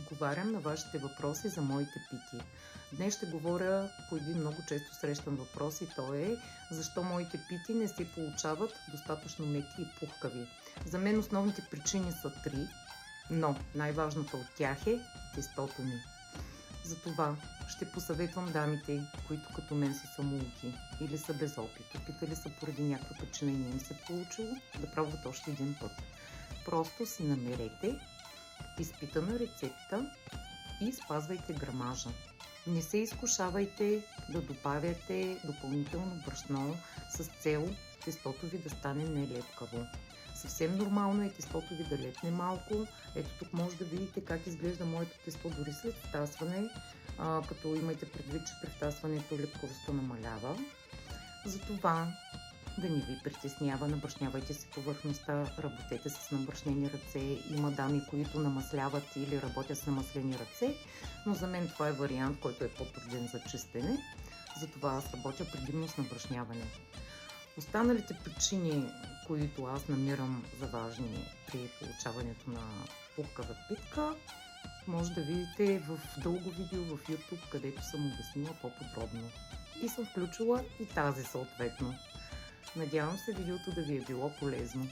отговарям на вашите въпроси за моите пити. Днес ще говоря по един много често срещан въпрос и то е защо моите пити не се получават достатъчно меки и пухкави. За мен основните причини са три, но най-важната от тях е тестото ми. Затова ще посъветвам дамите, които като мен са самоуки или са без опит, опитали са поради някаква причина и не им се е получило, да пробват още един път. Просто си намерете изпитана рецепта и спазвайте грамажа. Не се изкушавайте да добавяте допълнително брашно с цел тестото ви да стане нелепкаво. Съвсем нормално е тестото ви да лепне малко. Ето тук може да видите как изглежда моето тесто дори след втасване, като имайте предвид, че при втасването лепкавостта намалява. Затова да не ви притеснява, набрашнявайте се повърхността, работете с набрашнени ръце. Има дами, които намасляват или работят с намаслени ръце, но за мен това е вариант, който е по-труден за чистене. Затова аз работя предимно с набрашняване. Останалите причини, които аз намирам за важни при получаването на пухкава питка, може да видите в дълго видео в YouTube, където съм обяснила по-подробно. И съм включила и тази съответно. Надявам се видеото да ви е било полезно.